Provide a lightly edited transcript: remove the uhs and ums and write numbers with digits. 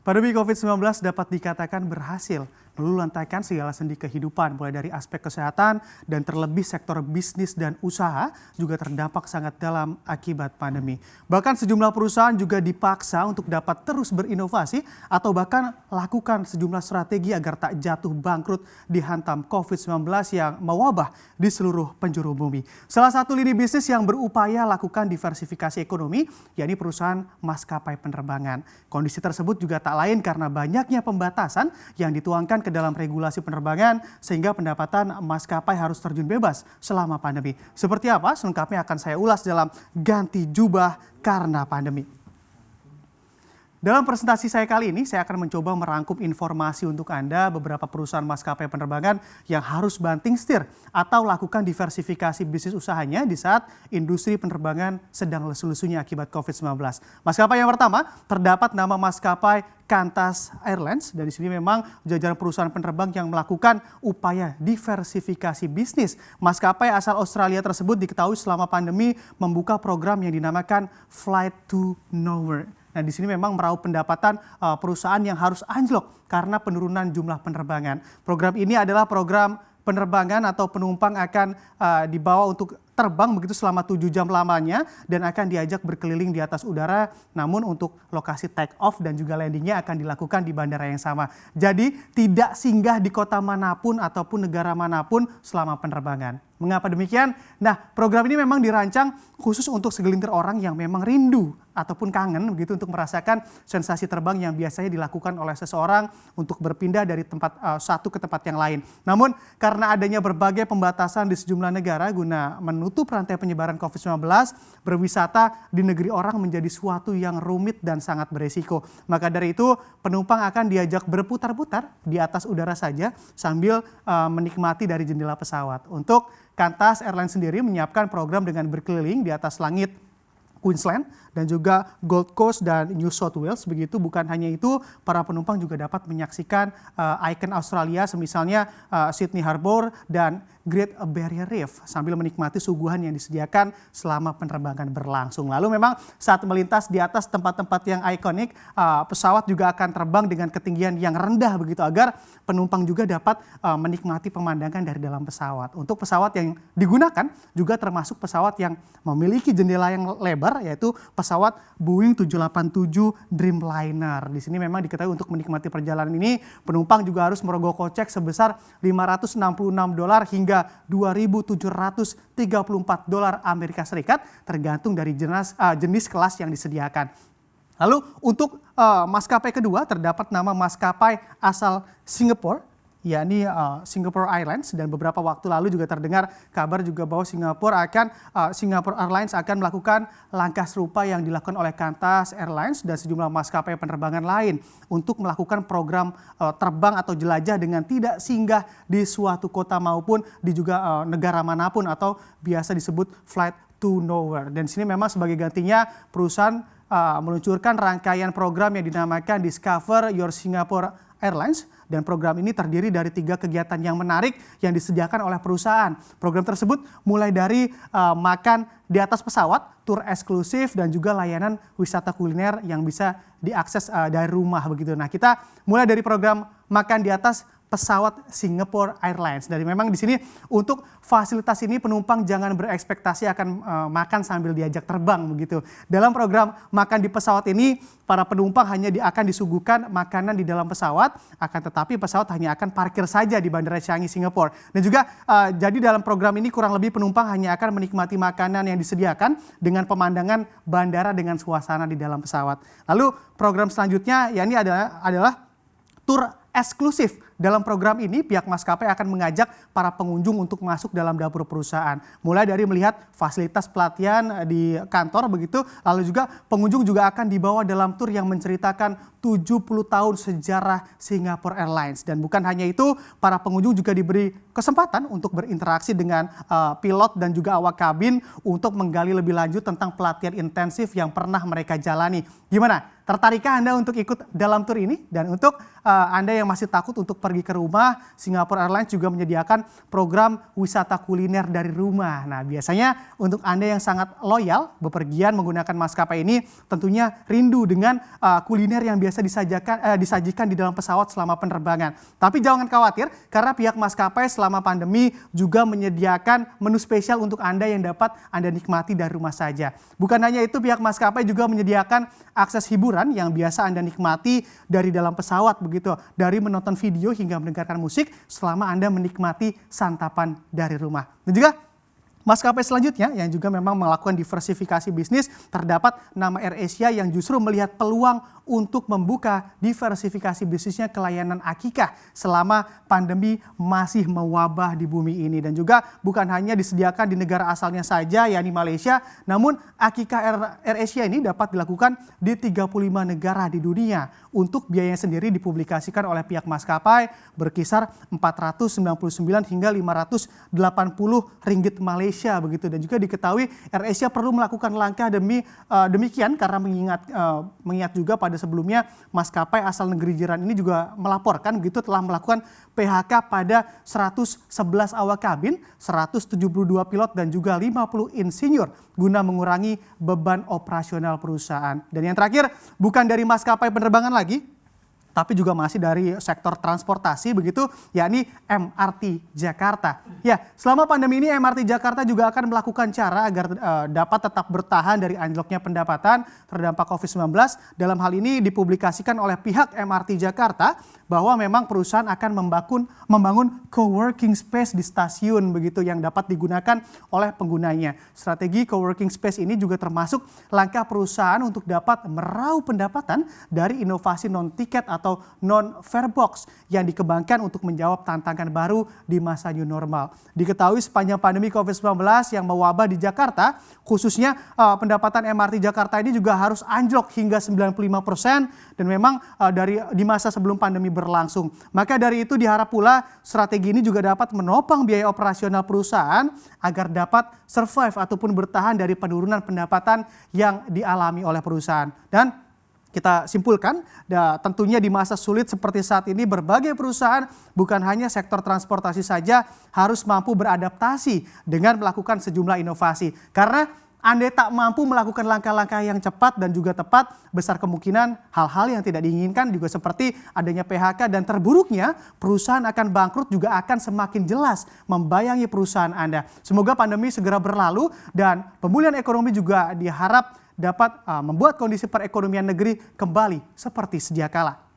Pandemi COVID-19 dapat dikatakan berhasil meluluhlantahkan segala sendi kehidupan, mulai dari aspek kesehatan dan terlebih sektor bisnis dan usaha juga terdampak sangat dalam akibat pandemi. Bahkan sejumlah perusahaan juga dipaksa untuk dapat terus berinovasi atau bahkan lakukan sejumlah strategi agar tak jatuh bangkrut dihantam COVID-19 yang mewabah di seluruh penjuru bumi. Salah satu lini bisnis yang berupaya lakukan diversifikasi ekonomi, yakni perusahaan maskapai penerbangan. Kondisi tersebut juga tak lain karena banyaknya pembatasan yang dituangkan ke dalam regulasi penerbangan sehingga pendapatan maskapai harus terjun bebas selama pandemi. Seperti apa? Selengkapnya akan saya ulas dalam Ganti Jubah Karena Pandemi. Dalam presentasi saya kali ini, saya akan mencoba merangkum informasi untuk Anda beberapa perusahaan maskapai penerbangan yang harus banting setir atau lakukan diversifikasi bisnis usahanya di saat industri penerbangan sedang lesu-lesunya akibat COVID-19. Maskapai yang pertama, terdapat nama maskapai Qantas Airlines. Dan di sini memang jajaran perusahaan penerbang yang melakukan upaya diversifikasi bisnis. Maskapai asal Australia tersebut diketahui selama pandemi membuka program yang dinamakan Flight to Nowhere. Nah, di sini memang meraup pendapatan perusahaan yang harus anjlok karena penurunan jumlah penerbangan. Program ini adalah program penerbangan atau penumpang akan dibawa untuk terbang begitu selama 7 jam lamanya dan akan diajak berkeliling di atas udara, namun untuk lokasi take off dan juga landingnya akan dilakukan di bandara yang sama. Jadi tidak singgah di kota manapun ataupun negara manapun selama penerbangan. Mengapa demikian? Nah, program ini memang dirancang khusus untuk segelintir orang yang memang rindu ataupun kangen begitu untuk merasakan sensasi terbang yang biasanya dilakukan oleh seseorang untuk berpindah dari tempat satu ke tempat yang lain. Namun karena adanya berbagai pembatasan di sejumlah negara guna menutup rantai penyebaran COVID-19, berwisata di negeri orang menjadi suatu yang rumit dan sangat beresiko. Maka dari itu penumpang akan diajak berputar-putar di atas udara saja sambil menikmati dari jendela pesawat. Untuk Qantas Airlines sendiri menyiapkan program dengan berkeliling di atas langit Queensland dan juga Gold Coast dan New South Wales. Begitu, bukan hanya itu, para penumpang juga dapat menyaksikan ikon Australia semisalnya Sydney Harbour dan Great Barrier Reef sambil menikmati suguhan yang disediakan selama penerbangan berlangsung. Lalu memang saat melintas di atas tempat-tempat yang ikonik, pesawat juga akan terbang dengan ketinggian yang rendah begitu agar penumpang juga dapat menikmati pemandangan dari dalam pesawat. Untuk pesawat yang digunakan juga termasuk pesawat yang memiliki jendela yang lebar, yaitu pesawat Boeing 787 Dreamliner. Di sini memang diketahui untuk menikmati perjalanan ini penumpang juga harus merogoh kocek sebesar $566 hingga $2.734 Amerika Serikat tergantung dari jenis kelas yang disediakan. Lalu untuk maskapai kedua terdapat nama maskapai asal Singapura, yakni Singapore Airlines, dan beberapa waktu lalu juga terdengar kabar juga bahwa Singapore Airlines akan melakukan langkah serupa yang dilakukan oleh Qantas Airlines dan sejumlah maskapai penerbangan lain untuk melakukan program terbang atau jelajah dengan tidak singgah di suatu kota maupun di juga negara manapun atau biasa disebut Flight to Nowhere. Dan di sini memang sebagai gantinya perusahaan meluncurkan rangkaian program yang dinamakan Discover Your Singapore Airlines. Dan program ini terdiri dari 3 kegiatan yang menarik yang disediakan oleh perusahaan. Program tersebut mulai dari makan di atas pesawat, tur eksklusif, dan juga layanan wisata kuliner yang bisa diakses dari rumah begitu. Nah, kita mulai dari program makan di atas pesawat Singapore Airlines. Dan memang di sini untuk fasilitas ini penumpang jangan berekspektasi akan makan sambil diajak terbang begitu. Dalam program makan di pesawat ini, para penumpang hanya akan disuguhkan makanan di dalam pesawat, akan tetapi pesawat hanya akan parkir saja di Bandara Changi, Singapura. Dan juga jadi dalam program ini kurang lebih penumpang hanya akan menikmati makanan yang disediakan dengan pemandangan bandara dengan suasana di dalam pesawat. Lalu program selanjutnya yakni adalah tur eksklusif. Dalam program ini, pihak maskapai akan mengajak para pengunjung untuk masuk dalam dapur perusahaan. Mulai dari melihat fasilitas pelatihan di kantor begitu, lalu juga pengunjung juga akan dibawa dalam tur yang menceritakan 70 tahun sejarah Singapore Airlines. Dan bukan hanya itu, para pengunjung juga diberi kesempatan untuk berinteraksi dengan pilot dan juga awak kabin untuk menggali lebih lanjut tentang pelatihan intensif yang pernah mereka jalani. Gimana? Tertarikkah Anda untuk ikut dalam tur ini? Dan untuk Anda yang masih takut untuk pergi ke rumah, Singapore Airlines juga menyediakan program wisata kuliner dari rumah. Nah, biasanya untuk Anda yang sangat loyal bepergian menggunakan maskapai ini tentunya rindu dengan kuliner yang biasa disajikan di dalam pesawat selama penerbangan. Tapi jangan khawatir karena pihak maskapai selama pandemi juga menyediakan menu spesial untuk Anda yang dapat Anda nikmati dari rumah saja. Bukan hanya itu, pihak maskapai juga menyediakan akses hiburan yang biasa Anda nikmati dari dalam pesawat begitu, dari menonton video hingga mendengarkan musik selama Anda menikmati santapan dari rumah. Dan juga maskapai selanjutnya yang juga memang melakukan diversifikasi bisnis, terdapat nama AirAsia yang justru melihat peluang untuk membuka diversifikasi bisnisnya ke layanan akikah selama pandemi masih mewabah di bumi ini. Dan juga bukan hanya disediakan di negara asalnya saja, yakni Malaysia, namun akikah AirAsia ini dapat dilakukan di 35 negara di dunia. Untuk biayanya sendiri dipublikasikan oleh pihak maskapai berkisar 499 hingga 580 ringgit Malaysia begitu. Dan juga diketahui AirAsia perlu melakukan langkah demikian karena mengingat juga pada sebelumnya maskapai asal negeri jiran ini juga melaporkan begitu telah melakukan PHK pada 111 awak kabin, 172 pilot dan juga 50 insinyur guna mengurangi beban operasional perusahaan. Dan yang terakhir, bukan dari maskapai penerbangan lagi, tapi juga masih dari sektor transportasi begitu, yakni MRT Jakarta. Ya, selama pandemi ini MRT Jakarta juga akan melakukan cara agar dapat tetap bertahan dari anjloknya pendapatan terdampak COVID-19. Dalam hal ini dipublikasikan oleh pihak MRT Jakarta bahwa memang perusahaan akan membangun co-working space di stasiun begitu yang dapat digunakan oleh penggunanya. Strategi co-working space ini juga termasuk langkah perusahaan untuk dapat meraup pendapatan dari inovasi non-tiket atau non-fare box yang dikembangkan untuk menjawab tantangan baru di masa new normal. Diketahui sepanjang pandemi COVID-19 yang mewabah di Jakarta, khususnya pendapatan MRT Jakarta ini juga harus anjlok hingga 95% dan memang di masa sebelum pandemi berlangsung. Maka dari itu diharap pula strategi ini juga dapat menopang biaya operasional perusahaan agar dapat survive ataupun bertahan dari penurunan pendapatan yang dialami oleh perusahaan. Dan kita simpulkan, tentunya di masa sulit seperti saat ini berbagai perusahaan bukan hanya sektor transportasi saja harus mampu beradaptasi dengan melakukan sejumlah inovasi. Karena Anda tak mampu melakukan langkah-langkah yang cepat dan juga tepat, besar kemungkinan hal-hal yang tidak diinginkan juga seperti adanya PHK dan terburuknya perusahaan akan bangkrut juga akan semakin jelas membayangi perusahaan Anda. Semoga pandemi segera berlalu dan pemulihan ekonomi juga diharap dapat membuat kondisi perekonomian negeri kembali seperti sedia kala.